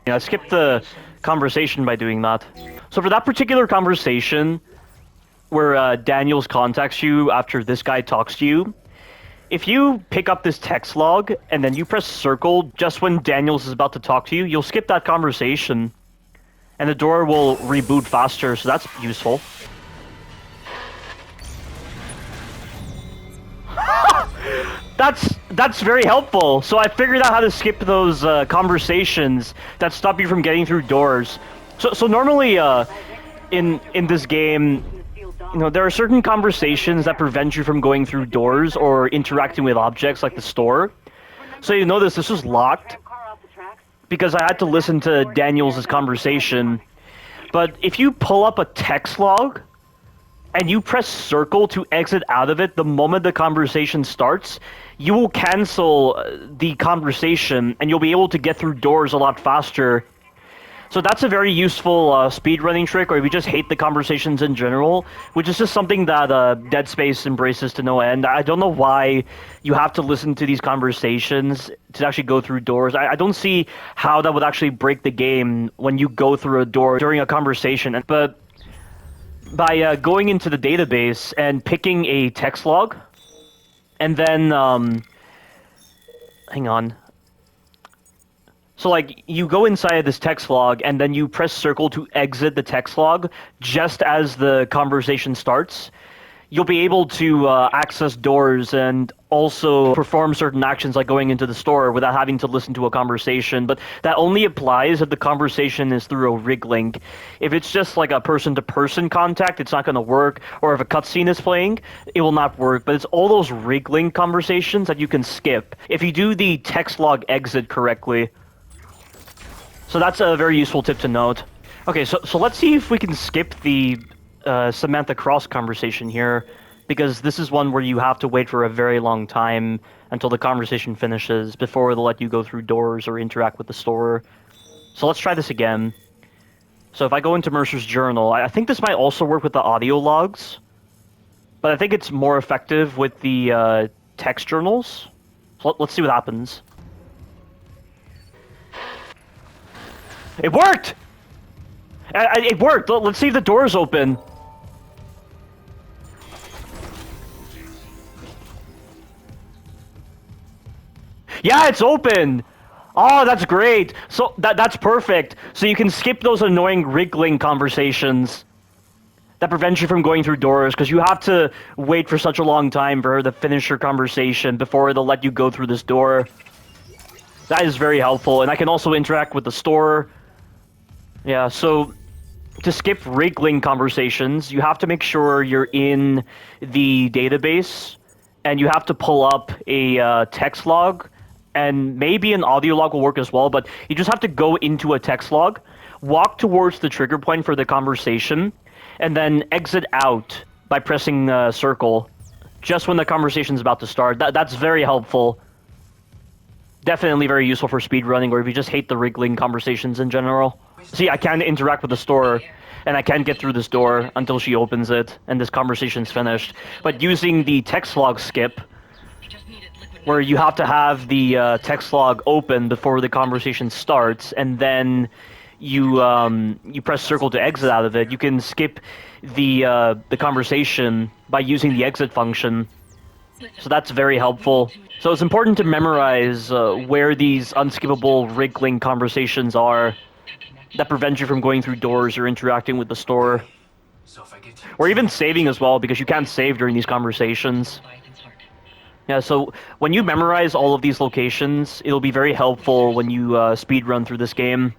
Yeah, I skipped the conversation by doing that. So for that particular conversation, where Daniels contacts you after this guy talks to you, if you pick up this text log and then you press circle just when Daniels is about to talk to you, you'll skip that conversation, and the door will reboot faster, so that's useful. That's very helpful. So I figured out how to skip those conversations that stop you from getting through doors. So normally in this game, you know, there are certain conversations that prevent you from going through doors or interacting with objects like the store. So you notice this was locked because I had to listen to Daniels' conversation. But if you pull up a text log and you press circle to exit out of it the moment the conversation starts, you will cancel the conversation and you'll be able to get through doors a lot faster. So that's a very useful speedrunning trick, or if you just hate the conversations in general, which is just something that Dead Space embraces to no end. I don't know why you have to listen to these conversations to actually go through doors. I don't see how that would actually break the game when you go through a door during a conversation. But by going into the database and picking a text log, and then, hang on. So, like, you go inside this text log, and then you press circle to exit the text log just as the conversation starts. You'll be able to access doors and also perform certain actions like going into the store without having to listen to a conversation. But that only applies if the conversation is through a rig link. If it's just like a person-to-person contact, it's not going to work. Or if a cutscene is playing, it will not work. But it's all those rig link conversations that you can skip if you do the text log exit correctly. So that's a very useful tip to note. Okay, so let's see if we can skip the Samantha Cross conversation here, because this is one where you have to wait for a very long time until the conversation finishes before they'll let you go through doors or interact with the store. So let's try this again. So if I go into Mercer's journal, I think this might also work with the audio logs, but I think it's more effective with the text journals. So let's see what happens. It worked! It worked! Let's see if the door's open. Yeah, it's open! Oh, that's great! So, that's perfect. So you can skip those annoying wriggling conversations that prevent you from going through doors, because you have to wait for such a long time for her to finish her conversation before they'll let you go through this door. That is very helpful, and I can also interact with the store. Yeah, so to skip wriggling conversations, you have to make sure you're in the database, and you have to pull up a text log, and maybe an audio log will work as well, but you just have to go into a text log, walk towards the trigger point for the conversation, and then exit out by pressing circle just when the conversation is about to start. That's very helpful. Definitely very useful for speedrunning, or if you just hate the wriggling conversations in general. See, I can interact with the store, and I can get through this door until she opens it, and this conversation's finished. But using the text log skip, where you have to have the text log open before the conversation starts, and then you press circle to exit out of it, you can skip the conversation by using the exit function. So that's very helpful. So it's important to memorize where these unskippable wriggling conversations are that prevent you from going through doors or interacting with the store. Or even saving as well, because you can't save during these conversations. Yeah, so when you memorize all of these locations, it'll be very helpful when you speedrun through this game.